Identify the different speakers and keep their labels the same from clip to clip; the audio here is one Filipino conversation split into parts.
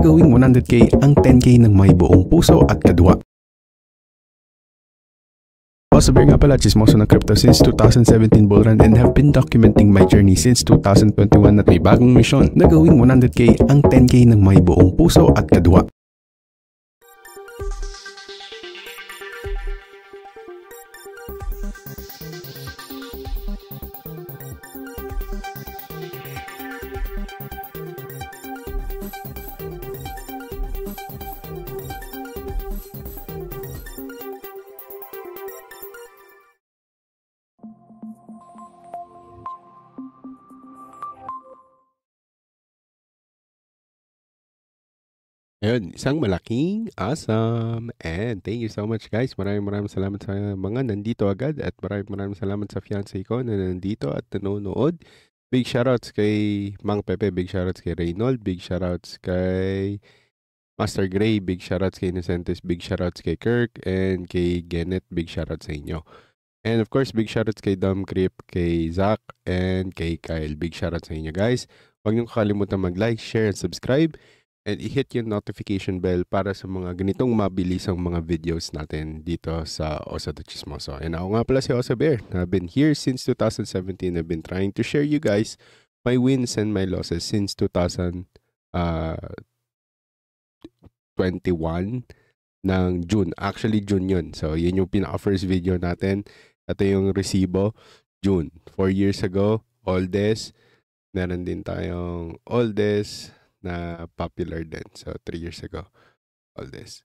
Speaker 1: gawing 100k ang 10k ng may buong puso at kadwa. Osaber nga pala, chismoso ng crypto since 2017 bull run and have been documenting my journey since 2021 at may bagong misyon na gawing 100k ang 10k ng may buong puso at kadwa.
Speaker 2: Ayun, isang malaking awesome. And thank you so much guys. Maraming salamat sa mga nandito agad at maraming salamat sa fiancé ko na nandito at nanonood. Big shoutouts kay Mang Pepe, big shoutouts kay Reynold, big shoutouts kay Master Gray, big shoutouts kay Innocentes, big shoutouts kay Kirk, and kay Genet, big shoutouts sa inyo. And of course, big shoutouts kay Dom Crip, kay Zach, and kay Kyle. Big shoutouts sa inyo guys. Huwag niyo kakalimutan mag-like, share, and subscribe. And i-hit yung notification bell para sa mga ganitong mabilisang mga videos natin dito sa Osa the Chismoso. And ako nga pala si Osa Bear. I've been here since 2017. I've been trying to share you guys my wins and my losses since 2021 ng June. Actually, June yun. So, yun yung pinaka-first video natin. Ito yung resibo. June. 4 years ago, oldest. Meron din tayong oldest na popular din. So, 3 years ago. All this.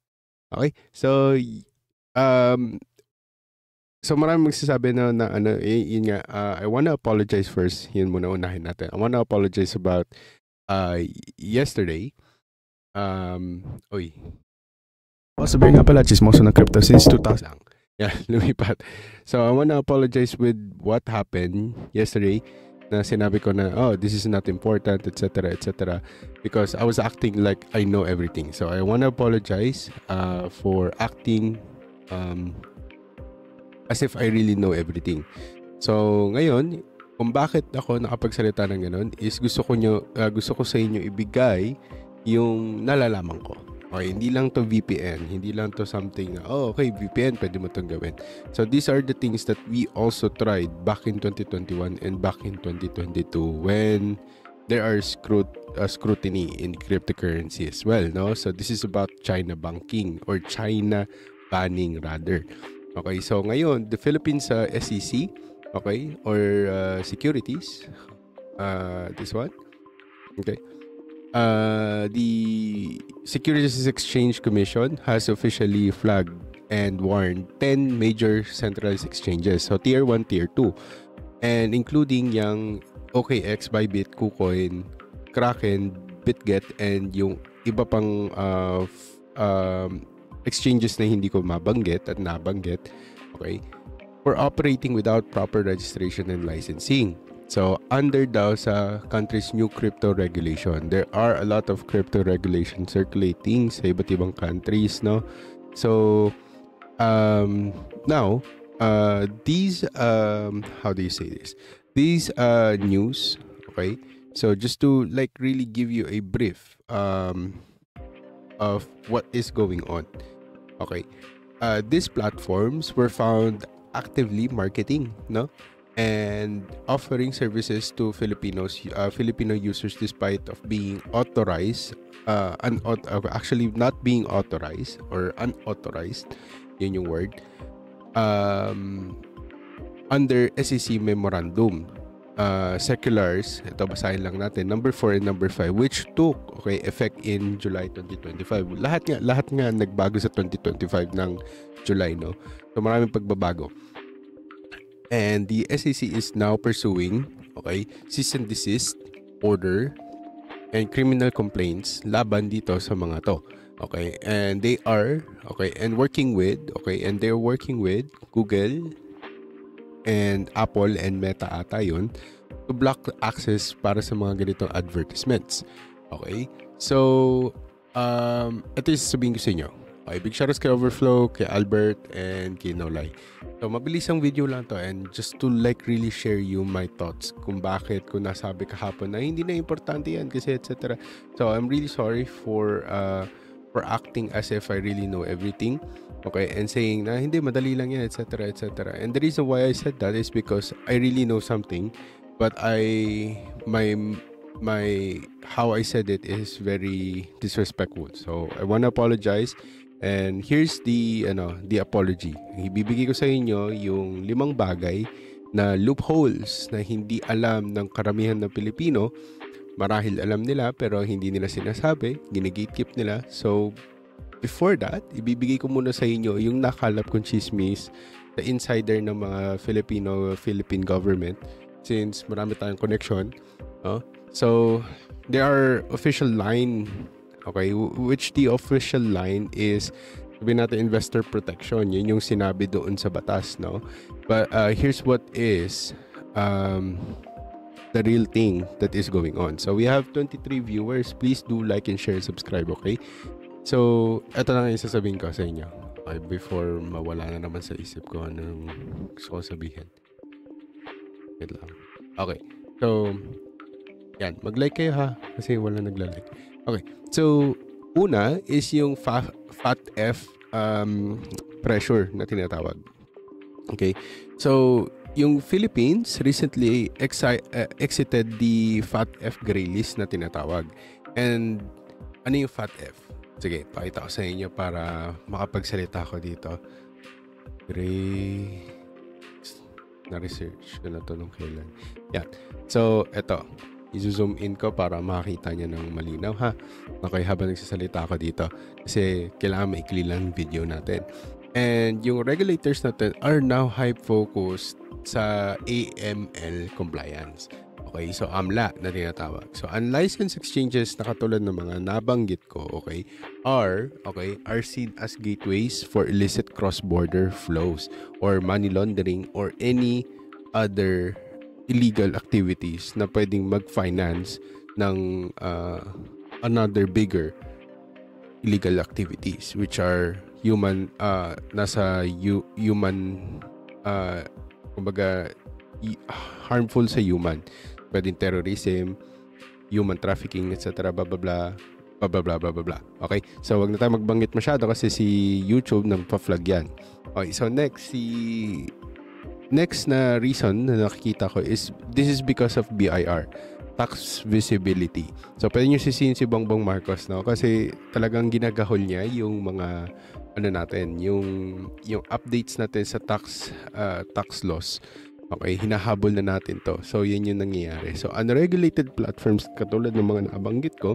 Speaker 2: Okay? So, maraming magsasabi na ano, yun nga, I wanna apologize first. Yun muna unahin natin. I wanna apologize about yesterday.
Speaker 1: Osaber nga pala, chismoso ng crypto since 2000.
Speaker 2: Yeah, lumipat. So, I wanna apologize with what happened yesterday. Na sinabi ko na, oh, this is not important, etc., etc., because I was acting like I know everything. So I want to apologize for acting as if I really know everything. So ngayon, kung bakit ako nakapagsalita ng ganun is gusto ko sa inyo ibigay yung nalalaman ko. Okay, hindi lang to VPN, hindi lang to something na, oh, okay, VPN, pwede mo itong gawin. So, these are the things that we also tried back in 2021 and back in 2022 when there are scrutiny in cryptocurrency as well, no? So, this is about China banking or China banning rather. Okay, so ngayon, the Philippines SEC, okay, or securities, this one, okay, the Securities Exchange Commission has officially flagged and warned 10 major centralized exchanges. So, Tier 1, Tier 2. And including yung OKX, Bybit, KuCoin, Kraken, BitGet, and yung iba pang exchanges na hindi ko mabanggit at nabanggit. Okay? For operating without proper registration and licensing. So, under daw sa country's new crypto regulation, there are a lot of crypto regulations circulating sa iba't ibang countries, no? So, now, these, how do you say this? These news, okay? So, just to like really give you a brief of what is going on, okay? These platforms were found actively marketing, no? And offering services to Filipino users despite of being authorized, actually not being authorized or unauthorized, yun yung word, under SEC memorandum, circulars, ito basahin lang natin, number 4 and number 5, which took effect in July 2025. Lahat nga nagbago sa 2025 ng July, no? So maraming pagbabago. And the SEC is now pursuing, cease and desist order and criminal complaints laban dito sa mga to. Okay, and they are, and working with, and they're working with Google and Apple and Meta ata yun to block access para sa mga ganitong advertisements. Okay, so, ito yung sasabihin ko sa inyo. Okay, big shoutouts kay Overflow, kay Albert, and kay Nolay. So, mabilis ang video lang to and just to like really share you my thoughts kung bakit ko nasabi kahapon na hindi na importante yan kasi etc. So, I'm really sorry for acting as if I really know everything. Okay, and saying na hindi, madali lang yan, etc. etc. And the reason why I said that is because I really know something, but my how I said it is very disrespectful. So, I wanna apologize. And here's the apology. Ibibigay ko sa inyo yung 5 bagay na loopholes na hindi alam ng karamihan ng Pilipino. Marahil alam nila pero hindi nila sinasabi, gine-gatekeep nila. So before that, ibibigay ko muna sa inyo yung nakalap kong chismis sa insider ng mga Philippine government since marami tayong connection. So there are official line. Okay, which the official line is sabihin natin investor protection. Yun yung sinabi doon sa batas, no? But here's what is the real thing that is going on. So we have 23 viewers. Please do like and share, subscribe, okay? So eto lang yung sasabihin ko sa inyo. Okay, before mawala na naman sa isip ko anong gusto ko sabihin. Wait lang. Okay, so yan, mag-like kayo ha kasi wala nagla-like. Okay, so una is yung FATF pressure na tinatawag. Okay, so yung Philippines recently exited the FATF gray list na tinatawag. And ano yung FATF? Sige, pakita ko sa inyo para makapagsalita ko dito. Gray na-research ko na to nung kailan. Yan, so eto. I-zoom in ko para makakita niya ng malinaw ha. Okay, habang nagsasalita ako dito kasi kailangan maikli lang yung video natin. And yung regulators natin are now hype-focused sa AML compliance. Okay, so AMLA na tinatawag. So unlicensed exchanges na katulad ng mga nabanggit ko, are seen as gateways for illicit cross-border flows or money laundering or any other illegal activities na pwedeng mag-finance ng another bigger illegal activities which are human kumbaga harmful sa human. Pwedeng terrorism, human trafficking, etc. blah blah blah. Okay? So wag na tayo magbanggit masyado kasi si YouTube nang pa-flag yan. Okay, so next na reason na nakikita ko is this is because of BIR, tax visibility. So pwede nyo sisihin si Bongbong Marcos, no? Kasi talagang ginagahol niya yung mga yung updates natin sa tax laws. Okay, hinahabol na natin to. So yan yung nangyayari. So unregulated platforms katulad ng mga nabanggit ko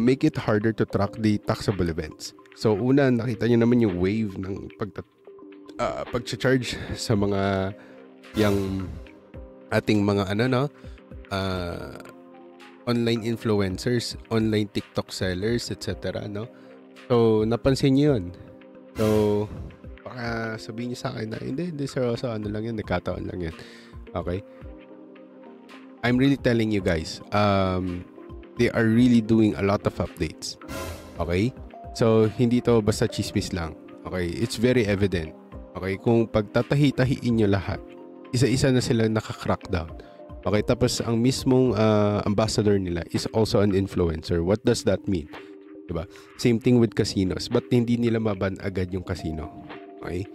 Speaker 2: make it harder to track the taxable events. So una, nakita niyo naman yung wave ng pag-charge sa mga yung ating mga online influencers, online TikTok sellers, etc. no? So napansin niyo 'yun. So baka sabihin niyo sa akin na hindi seryoso, lang 'yun, nagkataon lang 'yan. Okay? I'm really telling you guys, they are really doing a lot of updates. Okay? So hindi to basta chismis lang. Okay? It's very evident. Okay, kung pagtatahi-tahiin nyo lahat, isa-isa na sila naka-crackdown. Okay, tapos ang mismong ambassador nila is also an influencer. What does that mean? Diba? Same thing with casinos. But hindi nila maban agad yung casino? Okay?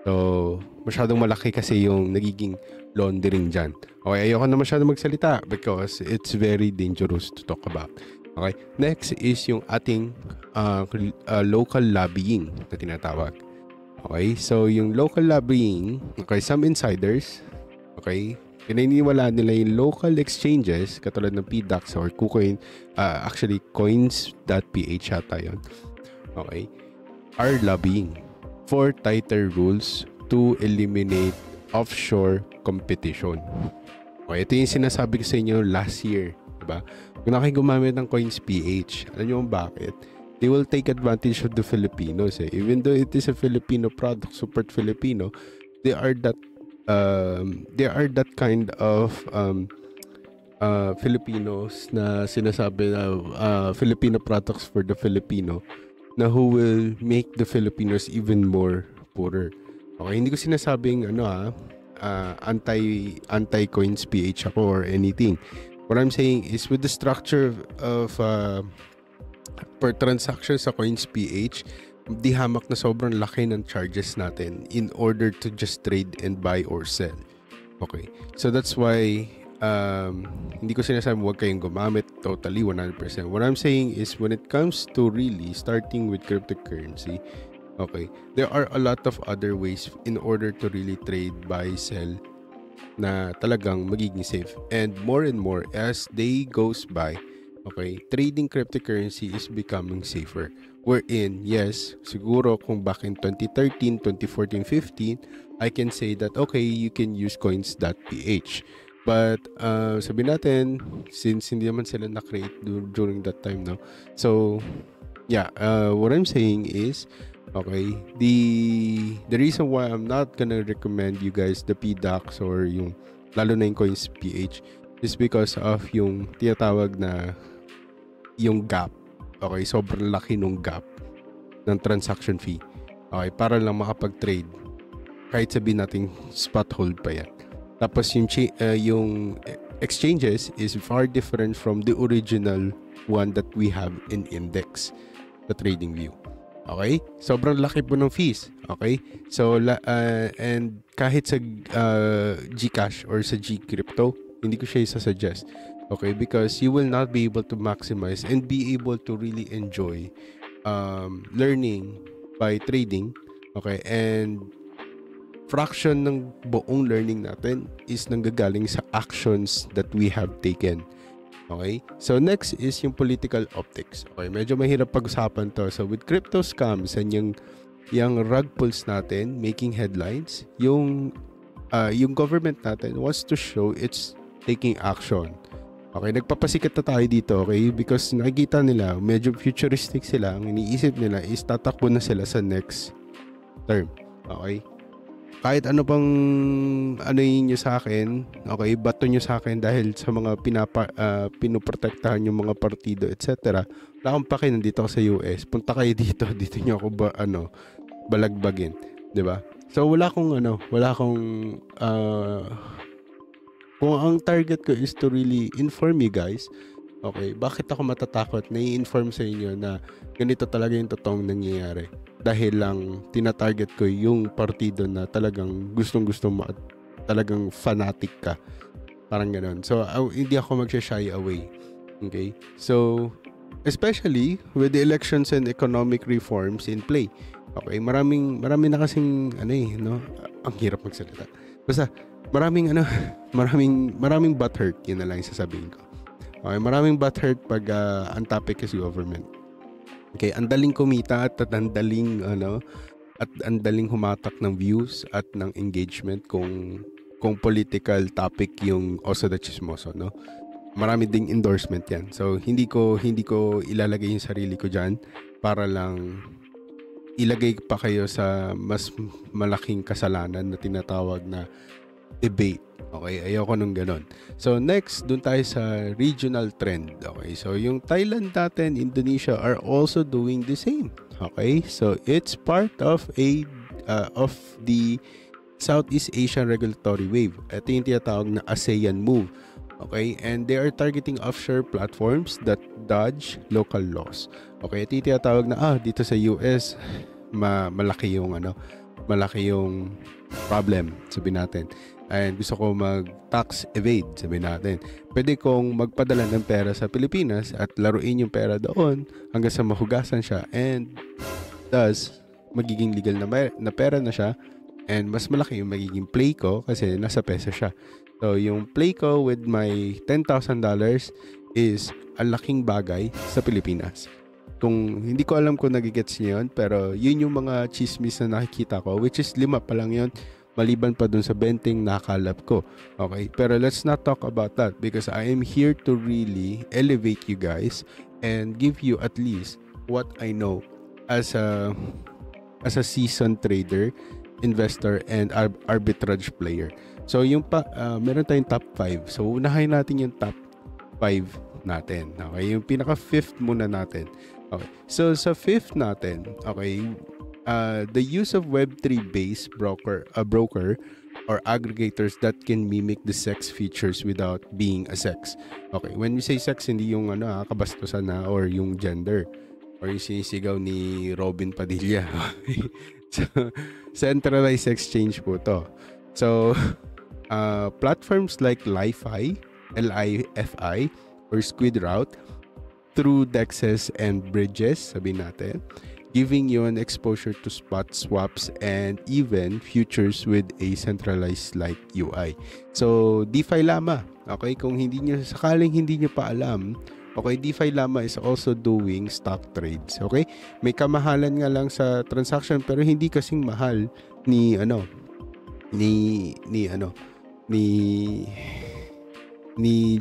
Speaker 2: So, masyadong malaki kasi yung nagiging laundering dyan. Okay, ayoko na masyadong magsalita because it's very dangerous to talk about. Okay, next is yung ating local lobbying na tinatawag. Okay, so yung local lobbying, some insiders, pinaniniwalaan nila yung local exchanges, katulad ng PDAX or KuCoin, actually coins.ph yata yun, are lobbying for tighter rules to eliminate offshore competition. Okay, ito yung sinasabi ko sa inyo last year, diba? Kung nakikigumamit ng coins.ph, alam nyo bakit? They will take advantage of the Filipinos. Even though it is a Filipino product, super Filipino, they are that kind of Filipinos na sinasabi na Filipino products for the Filipino na who will make the Filipinos even more poorer. Okay, hindi ko sinasabing anti-coins PH ako or anything. What I'm saying is with the structure of per transaction sa coins PH, di hamak na sobrang laki ng charges natin in order to just trade and buy or sell. Okay, so that's why hindi ko sinasabi huwag kayong gumamit totally 100%. What I'm saying is when it comes to really starting with cryptocurrency, okay, there are a lot of other ways in order to really trade, buy, sell na talagang magiging safe. And more as day goes by, okay, trading cryptocurrency is becoming safer. Wherein, yes, siguro kung back in 2013, 2014, 15, I can say that, okay, you can use coins.ph. But, sabi natin, since hindi naman sila na-create during that time, no? So, yeah, what I'm saying is, okay, the reason why I'm not gonna recommend you guys the PDAX or yung lalo na yung coins PH is because of yung tinatawag na yung gap. Okay, sobrang laki nung gap ng transaction fee. Okay, para lang makapag-trade kahit sabihin natin spot hold pa yan. Tapos yung exchanges is far different from the original one that we have in index, the TradingView. Okay? Sobrang laki po ng fees. Okay? So, and kahit sa GCash or sa GCrypto, hindi ko siya isa-suggest. Okay? Because you will not be able to maximize and be able to really enjoy learning by trading. Okay? And fraction ng buong learning natin is nanggagaling sa actions that we have taken. Okay? So, next is yung political optics. Okay? Medyo mahirap pag-usapan to. So, with crypto scams and yung rug pulls natin, making headlines, yung government natin wants to show it's taking action. Okay? Nagpapasikat na tayo dito, okay? Because nakikita nila, medyo futuristic sila. Ang iniisip nila is tatakbo na sila sa next term. Okay? Kahit ano pang yun nyo sa akin, okay, bato nyo sa akin dahil sa mga pinoprotektahan yung mga partido, etc. Wala akong pake, nandito ako sa US. Punta kayo dito nyo ako balagbagin, 'di ba? So wala akong kung ang target ko is to really inform you guys, okay, bakit ako matatakot na i-inform sa inyo na ganito talaga yung totoong nangyayari? Dahil lang tinatarget ko yung partido na talagang gustong-gusto mo at talagang fanatic ka. Parang gano'n. So, hindi ako mag-shy away. Okay? So, especially with the elections and economic reforms in play. Okay? Marami na kasing, no? Ang hirap magsalita. Basta, maraming butthurt. Yun na lang yung sasabihin ko. Okay? Maraming butthurt pag ang topic is government. Okay, ang daling kumita at ang daling humatak ng views at ng engagement kung political topic yung Oso de Chismoso, no? Marami ding endorsement 'yan. So hindi ko ilalagay yung sarili ko diyan para lang ilagay pa kayo sa mas malaking kasalanan na tinatawag na debate. Okay, ayoko nung ganon. So next, dun tayo sa regional trend. Okay, so yung Thailand natin, Indonesia are also doing the same. Okay, so it's part of the Southeast Asian regulatory wave. Ito yung tinatawag na ASEAN move. Okay, and they are targeting offshore platforms that dodge local laws. Okay, ito yung tinatawag na dito sa US malaki yung problem, sabihin natin. And gusto ko mag-tax evade, sabihin natin. Pwede kong magpadala ng pera sa Pilipinas at laruin yung pera doon hanggang sa mahugasan siya. And thus, magiging legal na pera na siya. And mas malaki yung magiging play ko kasi nasa peso siya. So, yung play ko with my $10,000 is ang laking bagay sa Pilipinas. Kung hindi ko alam kung nagigets niyo yun, pero yun yung mga chismis na nakikita ko, which is 5 pa lang yun. Maliban pa dun sa benting nakalap ko. Okay? Pero let's not talk about that because I am here to really elevate you guys and give you at least what I know as a seasoned trader, investor, and arbitrage player. So, meron tayong top 5. So, unahin natin yung top 5 natin. Okay, yung pinaka-fifth muna natin. Okay, so sa fifth natin, okay, the use of Web3-based broker or aggregators that can mimic the sex features without being a sex. Okay, when we say sex, hindi yung kabastusan na or yung gender or yung sinisigaw ni Robin Padilla. So, centralized exchange po to. So, platforms like LiFi or SquidRoute through DEXs and bridges, sabihin natin, giving you an exposure to spot swaps and even futures with a centralized like UI. So, DeFi Llama. Okay, kung sakaling hindi nyo pa alam, okay, DeFi Llama is also doing stock trades. Okay, may kamahalan nga lang sa transaction pero hindi kasing mahal ni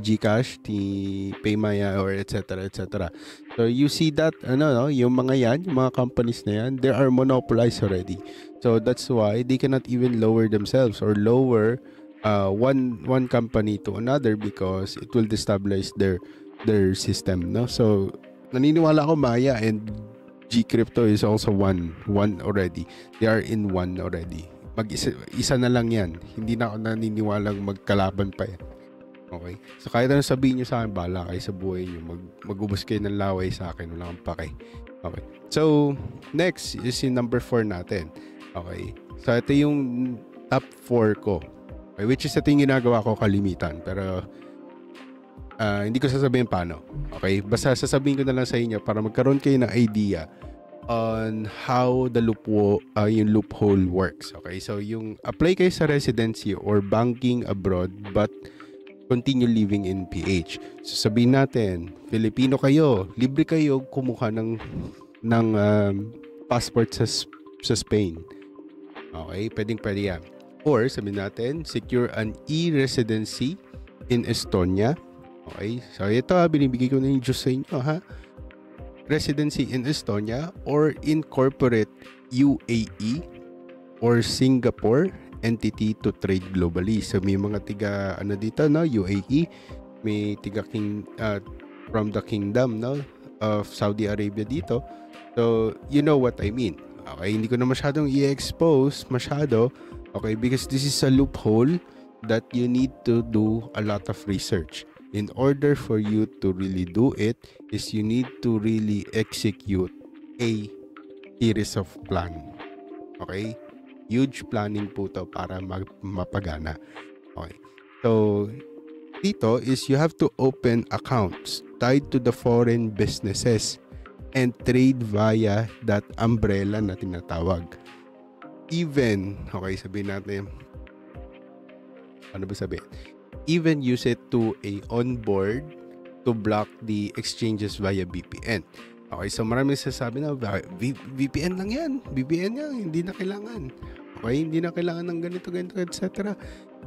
Speaker 2: GCash, ni Paymaya or etc. So you see that yung mga yan, yung mga companies na yan, they are monopolized already. So that's why they cannot even lower themselves or lower one company to another because it will destabilize their system, no? So naniniwala ako Maya and G-Crypto is also one already. They are in one already. Isa na lang yan. Hindi na ako naniniwalang magkalaban pa yan. Okay? So kahit ano sabihin nyo sa akin, bahala kayo sa buhay nyo. Mag-ubos kayo ng laway sa akin. Wala kang pake. Okay. So, next is yung number 4 natin. Okay. So, ito yung top 4 ko. Okay, which is ito yung ginagawa ko kalimitan. Pero, hindi ko sasabihin paano. Okay? Basta sasabihin ko na lang sa inyo para magkaroon kayo ng idea on how the yung loophole works. Okay? So, yung apply kayo sa residency or banking abroad but continue living in PH. So sabihin natin, Filipino kayo, libre kayo kumuha ng passport sa Spain. Okay, pwede yan. Or sabihin natin, secure an e-residency in Estonia. Okay, so ito binibigay ko na yung Diyos sa inyo Residency in Estonia or incorporate UAE or Singapore entity to trade globally. So may mga tiga dito UAE, may tiga from the kingdom of Saudi Arabia dito. So you know what I mean. Okay, hindi ko na masyadong i-expose okay, because this is a loophole that you need to do a lot of research. In order for you to really do it is you need to really execute a series of plan. Okay? Huge planning po to para mapagana. Okay. So, dito is you have to open accounts tied to the foreign businesses and trade via that umbrella na tinatawag. Even, okay, sabihin natin, ano ba sabihin? Even use it to a onboard to block the exchanges via VPN. Okay, so maraming sasabi na VPN lang yan. VPN yan, hindi na kailangan. Okay, hindi na kailangan ng ganito, etc.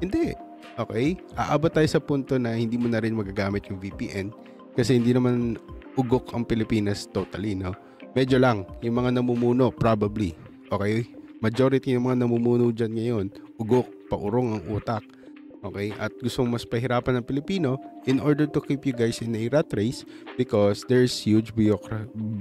Speaker 2: Hindi. Okay, aabot tayo sa punto na hindi mo na rin magagamit yung VPN kasi hindi naman ugok ang Pilipinas totally, no? Medyo lang, yung mga namumuno, probably. Okay, majority ng mga namumuno dyan ngayon, ugok, paurong ang utak. Okay, at gusto mas pahirapan ng Pilipino in order to keep you guys in a rat race because there's huge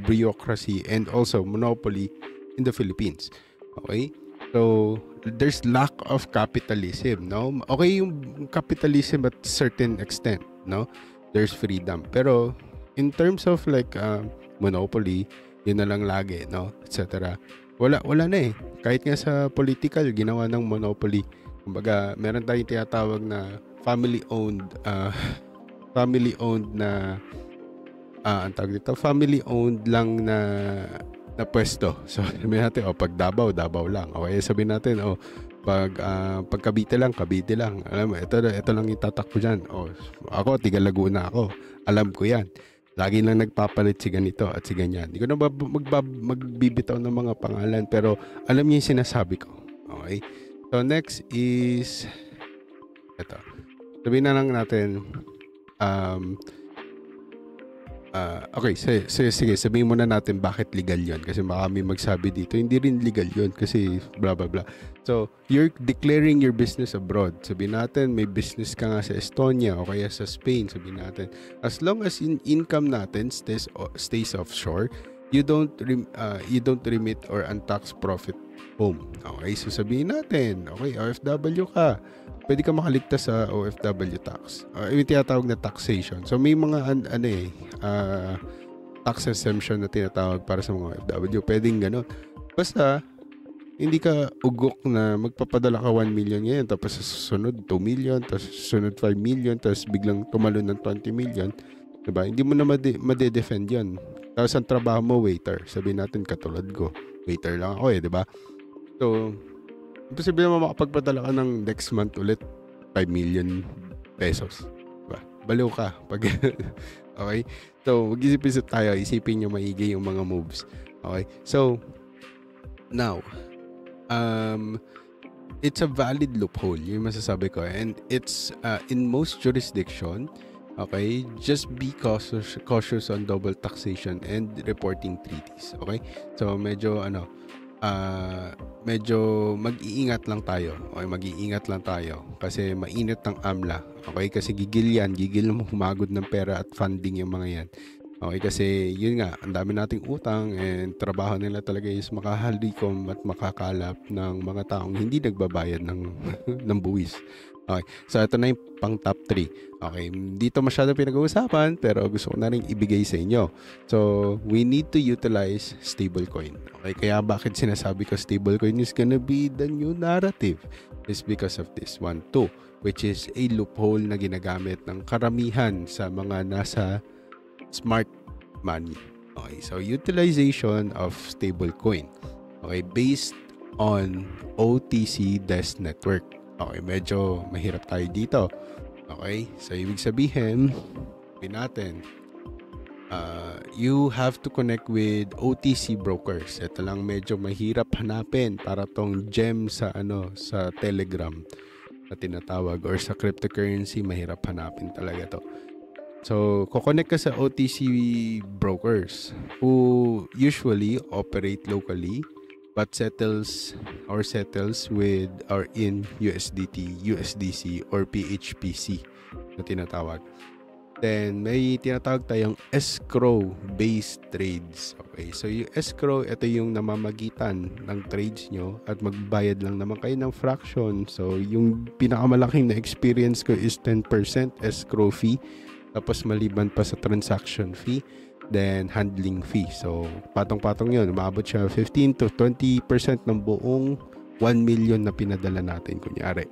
Speaker 2: bureaucracy and also monopoly in the Philippines. Okay, so there's lack of capitalism, no? Okay yung capitalism at certain extent, no? There's freedom, pero in terms of like monopoly, yun na lang lagi, no? Etc. Wala na eh. Kahit nga sa political, ginawa ng monopoly. Kumbaga, meron tayong tinatawag na family-owned na ang tawag dito, family-owned lang na pwesto. So, sabihin natin, pag Davao lang. Okay, sabihin natin, pag Cavite lang. Alam mo, ito lang itatakbo dyan. Ako, tiga Laguna ako. Alam ko yan. Lagi lang nagpapalit si ganito at si ganyan. Hindi ko na magbibitaw ng mga pangalan, pero alam niyo yung sinasabi ko. Okay? So, next is ito. Sabihin na lang natin Okay, sige, sabihin muna natin bakit legal yon. Kasi baka may magsabi dito, hindi rin legal yon kasi blah blah blah. So, you're declaring your business abroad. Sabihin natin, may business ka nga sa Estonia o kaya sa Spain, sabihin natin. As long as income natin stays offshore, you don't remit or untax profit home. Okay, so sabihin natin, okay, OFW ka, pwede ka makaligtas sa OFW tax. Yung tinatawag na taxation. So may mga tax exemption na tinatawag para sa mga OFW. Pwedeng gano'n. Basta hindi ka ugok na magpapadala ka 1 million ngayon, tapos sa susunod 2 million, tapos sa susunod 5 million, tapos biglang tumalon ng 20 million. Diba? Hindi mo na made-defend yun. Tapos ang trabaho mo, waiter. Sabihin natin katulad ko. Waiter lang ako diba? So, imposible naman makapagpadala ka ng next month ulit 5 million pesos. Diba? Baliw ka. Okay? So, mag-isip-isip tayo. Isipin nyo maigi yung mga moves. Okay? So, now, it's a valid loophole. Yung masasabi ko. And it's, in most jurisdiction, okay, just be cautious on double taxation and reporting treaties. Okay? So, medyo mag-iingat lang tayo. Okay, mag-iingat lang tayo kasi mainit ang AMLA. Okay, kasi gigil na humagod ng pera at funding yung mga yan. Okay, kasi yun nga, ang dami nating utang and trabaho nila talaga is makahalikom at makakalap ng mga taong hindi nagbabayad ng ng buwis. Okay, so ito na yung pang top 3. Okay, dito masyado pinag-uusapan pero gusto ko na rin ibigay sa inyo. So, we need to utilize stablecoin. Okay, kaya bakit sinasabi ko stablecoin is gonna be the new narrative? Is because of this one too, which is a loophole na ginagamit ng karamihan sa mga nasa smart money. Okay, so utilization of stablecoin. Okay, based on OTC Desk Network. Okay, medyo mahirap tayo dito. Okay, so ibig sabihin, natin, you have to connect with OTC brokers. Ito lang medyo mahirap hanapin para tong gem sa sa Telegram na tinatawag or sa cryptocurrency, mahirap hanapin talaga to. So, kukonect ka sa OTC brokers who usually operate locally but settles with or in USDT, USDC, or PHPC na tinatawag. Then, may tinatawag tayong escrow-based trades. Okay, so yung escrow, ito yung namamagitan ng trades nyo at magbayad lang naman kayo ng fraction. So, yung pinakamalaking na experience ko is 10% escrow fee. Tapos, maliban pa sa transaction fee, then handling fee. So, patong-patong yun. Umabot siya 15 to 20% ng buong 1 million na pinadala natin, kunyari.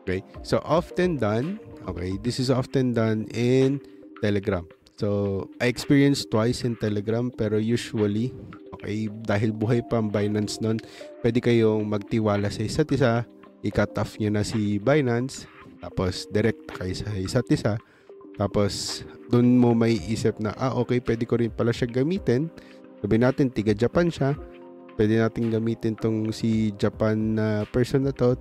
Speaker 2: Okay? So, often done, okay, this is often done in Telegram. So, I experienced twice in Telegram, pero usually, okay, dahil buhay pa ang Binance nun, pwede kayong magtiwala sa isa't isa, i-cut off nyo na si Binance, tapos direct kayo sa isa't isa, tapos doon mo may isip na okay, pwede ko rin pala siya gamitin. Sabihin natin tiga Japan siya, pwede natin gamitin tong si Japan na person na to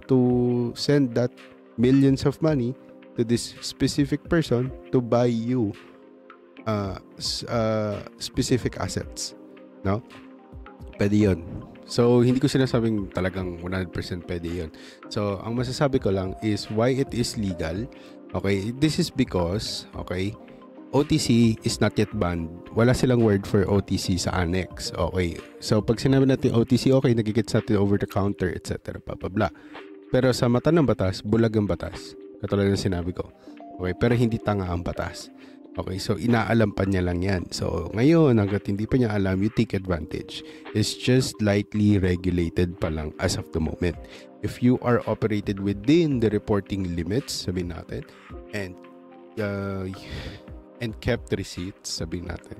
Speaker 2: send that millions of money to this specific person to buy you specific assets, no? Pwede yun. So, hindi ko sinasabing talagang 100% pwede yun. So, ang masasabi ko lang is why it is legal. Okay, this is because, okay, OTC is not yet banned. Wala silang word for OTC sa annex. Okay, so pag sinabi natin OTC, okay, nagigits natin over the counter, etc. Blah, blah, blah. Pero sa mata ng batas, bulag ang batas. Katulad ng sinabi ko. Okay, pero hindi tanga ang batas. Okay, so inaalam pa niya lang yan. So ngayon, hanggat hindi pa niya alam, you take advantage. It's just lightly regulated pa lang as of the moment. If you are operated within the reporting limits, sabihin natin, and kept receipts, sabihin natin,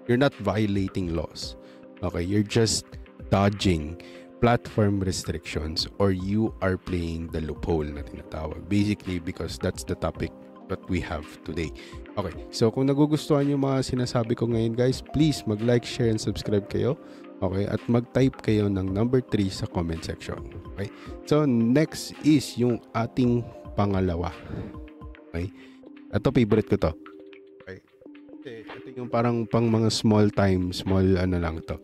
Speaker 2: you're not violating laws. Okay, you're just dodging platform restrictions or you are playing the loophole na tinatawag. Basically, because that's the topic that we have today. Okay, so kung nagugustuhan yung mga sinasabi ko ngayon, guys, please mag-like, share, and subscribe kayo. Okay, at mag-type kayo ng number 3 sa comment section. Okay, so next is yung ating pangalawa. Okay, ito favorite ko to. Okay, ito Ito yung parang pang mga small ano lang to.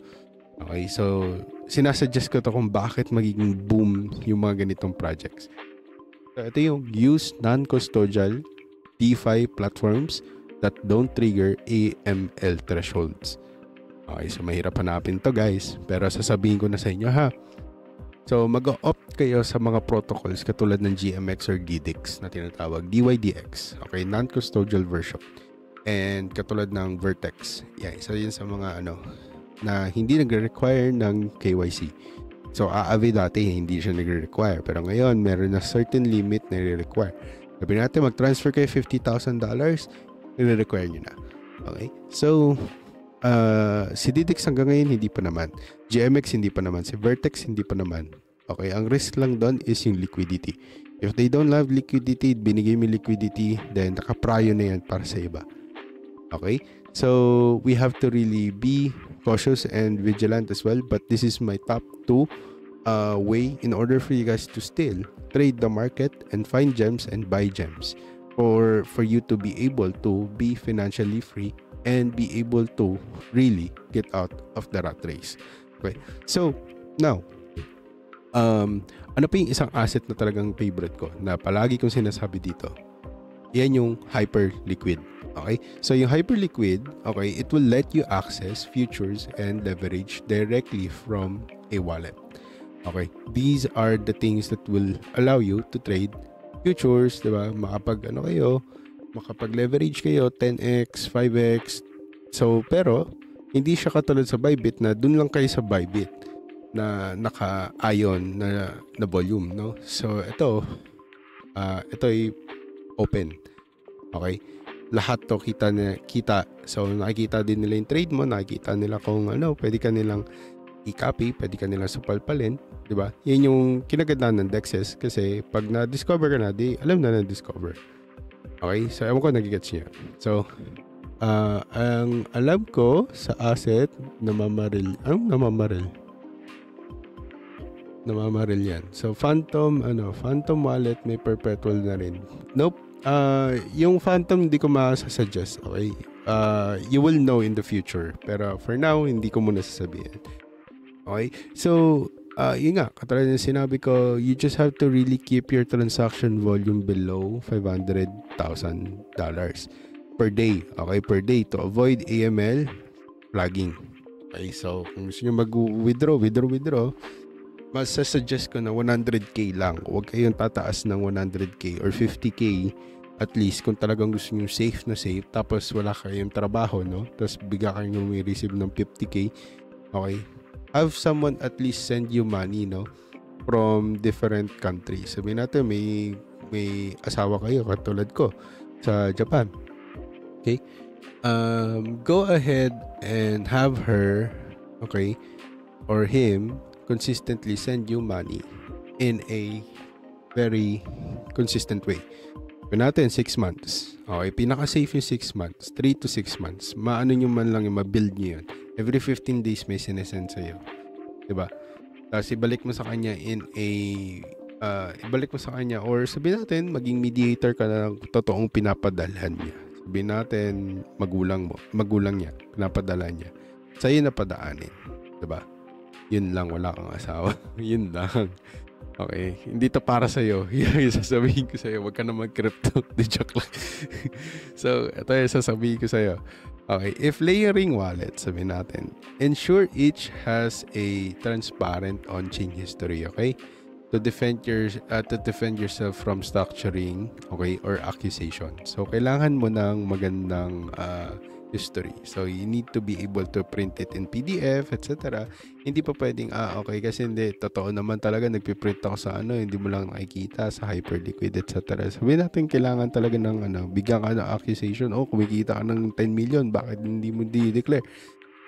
Speaker 2: Okay, so sinasuggest ko to kung bakit magiging boom yung mga ganitong projects. So ito yung use non-custodial DeFi platforms that don't trigger AML thresholds. Okay, so mahirap hanapin to guys, pero sasabihin ko na sa inyo ha. So mag-opt kayo sa mga protocols katulad ng GMX or DDX na tinatawag DYDX. Okay, non-custodial version. And katulad ng Vertex. Yeah, isa yun sa mga na hindi nagre-require ng KYC. So Aave dati hindi siya nagre-require, pero ngayon meron na certain limit na nire-require. Sabi natin mag-transfer kayo $50,000, nire-require nyo na. Okay? So si DDX hanggang ngayon hindi pa naman. GMX hindi pa naman. Si Vertex hindi pa naman. Okay, ang risk lang doon is yung liquidity. If they don't have liquidity, binigay mo liquidity, then nakaprayo na yan para sa iba. Okay? So, we have to really be cautious and vigilant as well. But this is my top 2 way in order for you guys to still trade the market and find gems and buy gems. For you to be able to be financially free and be able to really get out of the rat race. Okay. So, now, ano pa yung isang asset na talagang favorite ko na palagi kong sinasabi dito? Yan yung Hyperliquid. Okay? So, yung Hyperliquid, okay, it will let you access futures and leverage directly from a wallet. Okay? These are the things that will allow you to trade futures, diba? Makapag-leverage kayo 10x, 5x. So, pero hindi siya katulad sa Bybit na dun lang kayo sa Bybit na naka-ion na volume, no? So, ito ay open. Okay? Lahat to kita. So, nakikita din nila yung trade mo, nakikita nila kung pwede ka nilang i-copy, pwede ka nilang supalpalin, di ba? Yan yung kinagandaan ng DEXs kasi pag na-discover ka na, alam na na-discover. Okay? So, ewan ko, nagigets niya. So, ang alam ko sa asset, namamaril yan. So, Phantom Wallet, may perpetual na rin. Nope. Yung Phantom, hindi ko masasuggest. Okay? You will know in the future. Pero for now, hindi ko muna sasabihin. Okay? So, yun nga, katulad ng sinabi ko, you just have to really keep your transaction volume below $500,000 per day. Okay, per day to avoid AML flagging. Okay, so kung gusto nyo mag-withdraw, mas suggest ko na 100k lang. Huwag kayong tataas ng 100k or 50k at least kung talagang gusto nyo safe na safe tapos wala kayong trabaho, no? Tapos bigla kayong receive ng 50k. Okay, have someone at least send you money, no? From different countries. Sabihin natin may asawa kayo katulad ko sa Japan. Okay? Go ahead and have her, okay, or him consistently send you money in a very consistent way. Kung natin 6 months. Okay, pinaka-safe yung 6 months. 3 to 6 months. Maano nyo man lang yung ma-build nyo yun. Every 15 days may sinesend sa'yo. Diba? Tapos ibalik mo sa kanya or sabihin natin maging mediator ka na ng totoong pinapadalhan niya. Sabihin natin magulang niya, pinapadala niya. Sa'yo na padaanin. Diba? Yun lang, wala kang asawa. Yun lang. Okay, hindi to para sa'yo. Yung sasabihin ko sa'yo, wag ka na mag-crypto. The joke lang. So, ito yung sasabihin ko sa'yo. Okay, if layering wallet, sabihin natin, ensure each has a transparent on-chain history, okay? To defend yourself from structuring, okay, or accusation. So, kailangan mo ng magandang history. So, you need to be able to print it in PDF, etc. Hindi pa pwedeng, okay, kasi hindi, totoo naman talaga, nagpiprint ako sa hindi mo lang nakikita sa Hyperliquid, etc. Sabihin natin, kailangan talaga ng, bigyan ka ng accusation, kumikita ka ng 10 million, bakit hindi mo di-declare?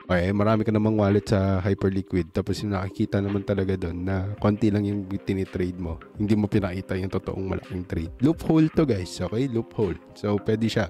Speaker 2: Okay, marami ka namang wallet sa Hyperliquid, tapos yung nakikita naman talaga doon na konti lang yung tinitrade mo. Hindi mo pinakita yung totoong malaking trade. Loophole to guys, okay? Loophole. So, pwede siya.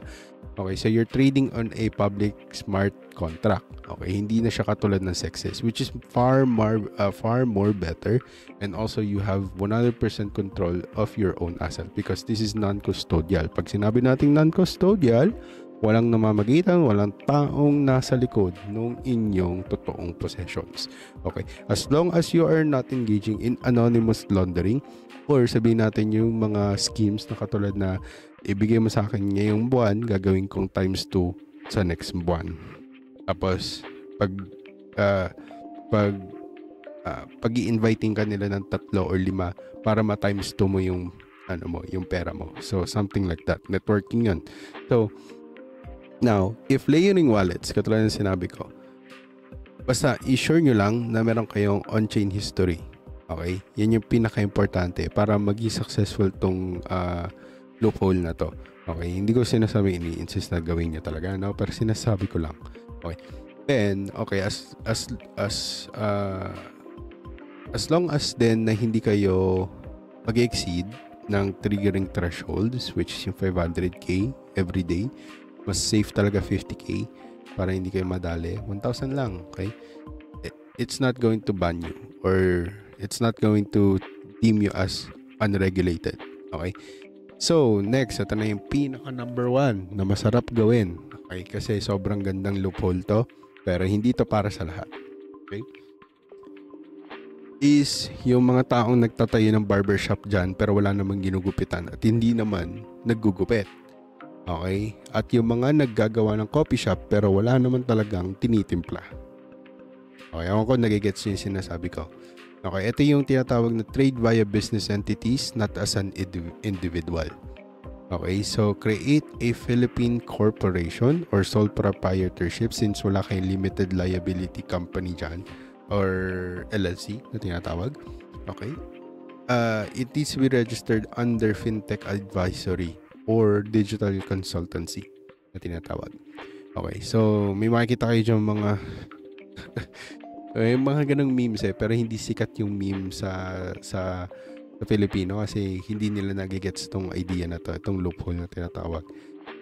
Speaker 2: Okay, so you're trading on a public smart contract. Okay, hindi na siya katulad ng SEXes, which is far more better, and also you have 100% control of your own asset because this is non-custodial. Pag sinabi nating non-custodial, Walang namamagitan, walang taong nasa likod ng inyong totoong possessions. Okay? As long as you are not engaging in anonymous laundering, or sabihin natin yung mga schemes na katulad na ibigay mo sa akin ngayong buwan, gagawin kong times 2 sa next buwan. Tapos, pag i-inviting ka nila ng 3 or 5 para ma-times 2 mo yung yung pera mo. So, something like that. Networking yun. So, now, if layering wallets, katulad ng sinabi ko, basta i-sure nyo lang na meron kayong on-chain history. Okay? Yan yung pinaka-importante para maging successful tong loophole na to. Okay? Hindi ko sinasabi ini-insist na gawin nyo talaga, no? Pero sinasabi ko lang. Okay? Then, okay, as long as then na hindi kayo mag-exceed ng triggering thresholds, which is yung 500k every day, mas safe talaga 50k para hindi kayo madali. 1,000 lang, okay? It's not going to ban you or it's not going to deem you as unregulated, okay? So, next, ito na yung pinaka number 1 na masarap gawin, okay? Kasi sobrang gandang loophole to, pero hindi to para sa lahat, okay? Is yung mga taong nagtatayo ng barbershop dyan pero wala namang ginugupitan at hindi naman naggugupit. Okay? At yung mga naggagawa ng coffee shop pero wala naman talagang tinitimpla. Okay, ako nagigets yung sinasabi ko. Okay, ito yung tinatawag na trade via business entities, not as an individual. Okay, so create a Philippine corporation or sole proprietorship since wala kayong limited liability company dyan or LLC na tinatawag. Okay, it needs to be registered under fintech advisory or digital consultancy na tinatawag. Okay, so may makikita kayo dyan mga may mga ganong memes pero hindi sikat yung meme sa Filipino kasi hindi nila nagigets tong idea na to, itong loophole na tinatawag.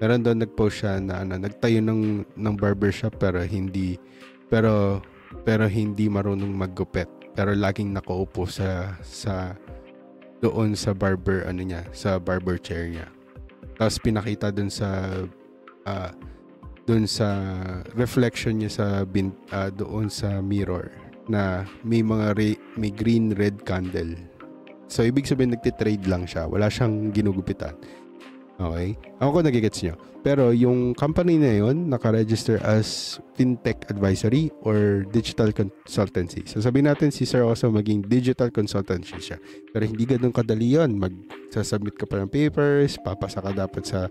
Speaker 2: Meron doon nagpost siya na nagtayo ng barbershop pero hindi marunong maggupit pero laging nakaupo sa doon sa barber sa barber chair niya. Tapos pinakita doon sa reflection niya sa doon sa mirror na may green red candle. So ibig sabihin nagte-trade lang siya, wala siyang ginugupitan. Okay? Ako nagigets nyo. Pero yung company na yun, naka-register as fintech advisory or digital consultancy. So sabihin natin si Sir Oso maging digital consultancy siya. Pero hindi ganun kadali yun. Magsasubmit ka pa ng papers, papasa ka dapat sa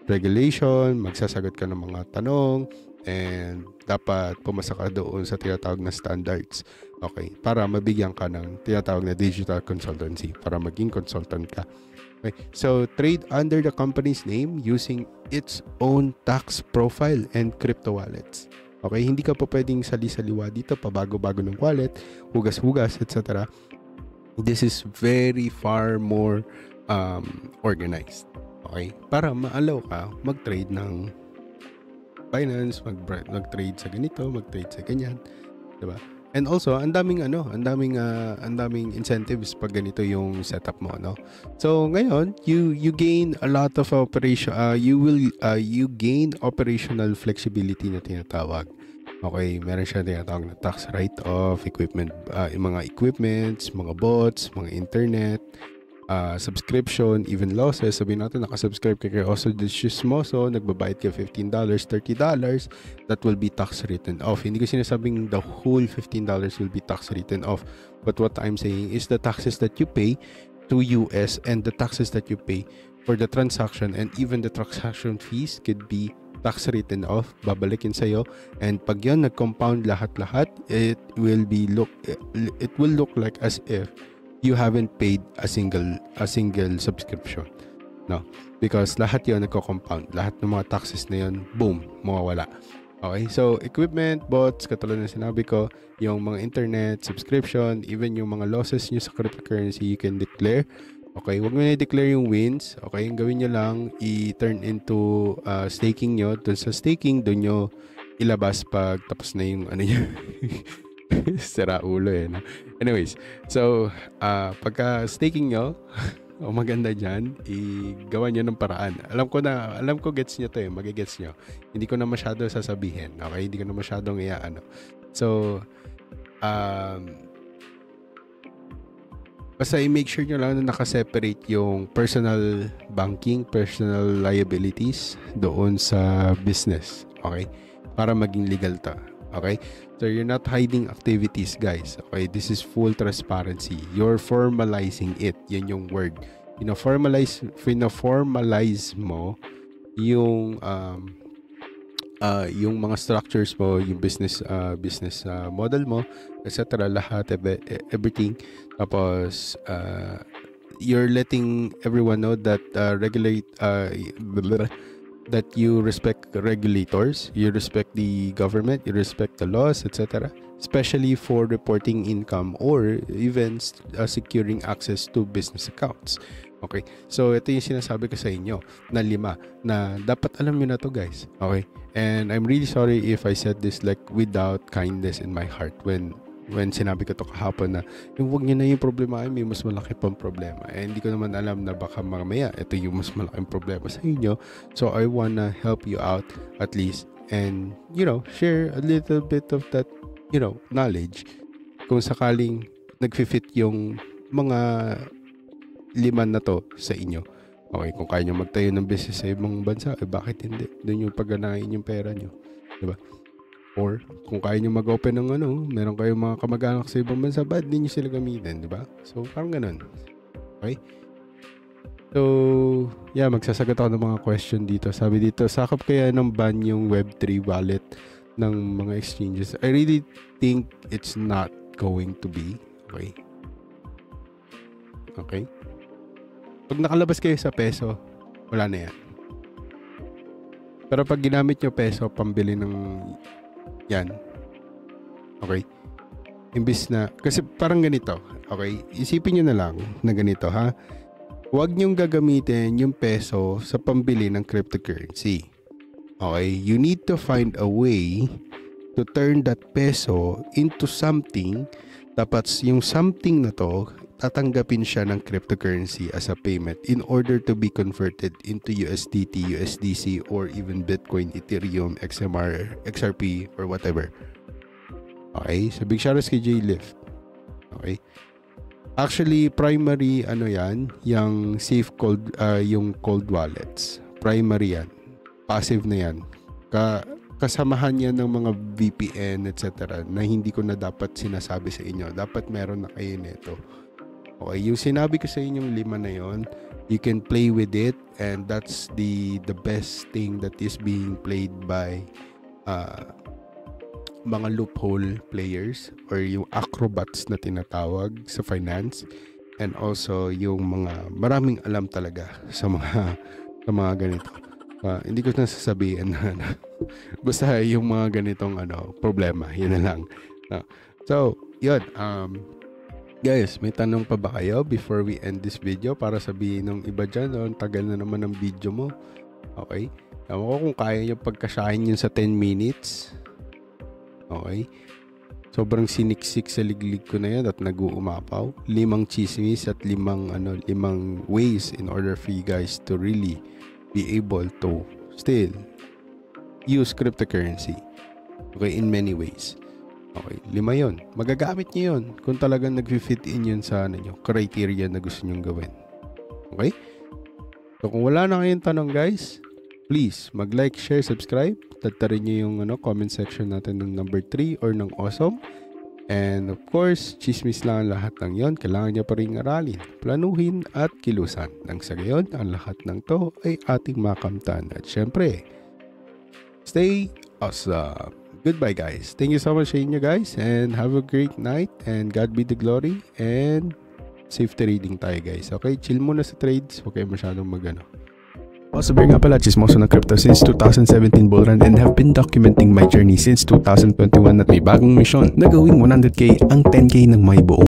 Speaker 2: regulation, magsasagot ka ng mga tanong, and dapat pumasa ka doon sa tinatawag na standards. Okay? Para mabigyan ka ng tinatawag na digital consultancy. Para maging consultant ka. Okay. So, trade under the company's name using its own tax profile and crypto wallets. Okay, hindi ka pa pwedeng sali-saliwa dito, pabago-bago ng wallet, hugas-hugas, etc. This is very far more organized. Okay, para ma-allow ka mag-trade ng finance, mag-trade sa ganito, mag-trade sa ganyan, 'di ba? And also, ang daming incentives pag ganito yung setup mo, no? So, ngayon, you gain a lot of you gain operational flexibility na tinatawag. Okay, meron siya tinatawag na tax write-off, equipment, mga equipments, mga bots, mga internet, subscription, even losses. Sabihin natin nakasubscribe ka kay Oso de Chismoso, nagbabayad ka $15, $30, that will be tax written off. Hindi ko sinasabing the whole $15 will be tax written off, but what I'm saying is the taxes that you pay to US and the taxes that you pay for the transaction and even the transaction fees could be tax written off, babalikin sa'yo, and pag yan nag-compound lahat-lahat, it will look like as if you haven't paid a single subscription, no? Because lahat yon nagko-compound, lahat ng mga taxes na yon, boom, mawawala. Okay, so equipment, bots, katulad ng sinabi ko, yung mga internet, subscription, even yung mga losses nyo sa cryptocurrency, you can declare. Okay, huwag mo na i-declare yung wins. Okay, yung gawin nyo lang, i-turn into staking nyo. Dun sa staking, dun nyo ilabas pag tapos na yung nyo. Sira ulo no? Anyways, so pagka staking nyo, o maganda dyan, igawa nyo ng paraan. Alam ko gets nyo to eh, magigets nyo. Hindi ko na masyado sasabihin, okay? Hindi ko na masyadong iaano. So, basta i-make sure nyo lang na nakaseparate yung personal banking, personal liabilities doon sa business, okay? Para maging legal ta, okay? So, you're not hiding activities, guys. Okay? This is full transparency. You're formalizing it. Yan yung word. Formalize mo yung mga structures mo, yung business model mo, etc. Lahat, everything. Tapos, you're letting everyone know that that you respect regulators, you respect the government, you respect the laws, etc. Especially for reporting income or even securing access to business accounts. Okay? So, ito yung sinasabi ko sa inyo na 5 na dapat alam nyo na to, guys. Okay? And I'm really sorry if I said this like without kindness in my heart when sinabi ko to kahapon na yung wag nyo na yung problema ay may mas malaki pang problema. And hindi ko naman alam na baka mamaya ito yung mas malaking problema sa inyo. So I wanna help you out at least and share a little bit of that knowledge kung sakaling nagfi-fit yung mga 5 na to sa inyo. Okay, kung kaya nyo magtayo ng business sa ibang bansa, bakit hindi? Doon yung pagganahin yung pera nyo. Diba? Or, kung kaya nyo mag-open ng meron kayong mga kamag-anak sa ibang bansa, ba't di nyo sila gamitin, di ba? So, parang ganun. Okay? So, yeah, magsasagot ako ng mga question dito. Sabi dito, sakop kaya ng ban yung Web3 wallet ng mga exchanges? I really think it's not going to be. Okay? Okay? Pag nakalabas kayo sa peso, wala na yan. Pero pag ginamit nyo peso, pambili ng yan. Okay? Imbis na, kasi parang ganito. Okay? Isipin nyo na lang na ganito, ha? Huwag nyong gagamitin yung peso sa pambili ng cryptocurrency. Okay? You need to find a way to turn that peso into something. Tapos yung something na to, tatanggapin siya ng cryptocurrency as a payment in order to be converted into USDT, USDC, or even Bitcoin, Ethereum, XMR, XRP, or whatever. Okay? So, big shoutouts kay J-Lift. Okay? Actually, primary, yan, yung safe cold, yung cold wallets. Primary yan. Passive na yan. Kasamahan yan ng mga VPN, etc. na hindi ko na dapat sinasabi sa inyo. Dapat meron na kayo nito. Okay, yung sinabi ko sa inyong 5 na yon, you can play with it and that's the best thing that is being played by mga loophole players or yung acrobats na tinatawag sa finance and also yung mga maraming alam talaga sa mga ganito. Hindi ko na sasabihin na basta yung mga ganitong problema, yun na lang. So, yun, guys, may tanong pa ba kayo before we end this video para sabihin ng iba dyan, ang tagal na naman ng video mo. Okay? Ewan ko kung kaya nyo pagkasahin yun sa 10 minutes. Okay? Sobrang siniksik sa liglig ko na yan at nag-uumapaw. 5 chismis at 5 ways in order for you guys to really be able to still use cryptocurrency. Okay? In many ways. Okay, 5 yun. Magagamit nyo yun kung talagang nag-fit in yun sa criteria na gusto nyong gawin. Okay? So, kung wala na kayong tanong, guys, please, mag-like, share, subscribe. Tatarin nyo yung comment section natin ng number 3 or ng awesome. And of course, chismis lang ang lahat ng yon. Kailangan nyo pa rin aralin, planuhin at kilusan. Nang sa gayon, ang lahat ng to ay ating makamtan. At syempre, stay awesome. Goodbye, guys. Thank you so much sa inyo, guys. And have a great night. And God be the glory. And safe trading tayo, guys. Okay? Chill muna sa trades. Huwag kayo masyadong
Speaker 1: Sabi nga pala, chismoso ng crypto since 2017 bull run and have been documenting my journey since 2021 at may bagong mission na gawing 100k ang 10k ng may buong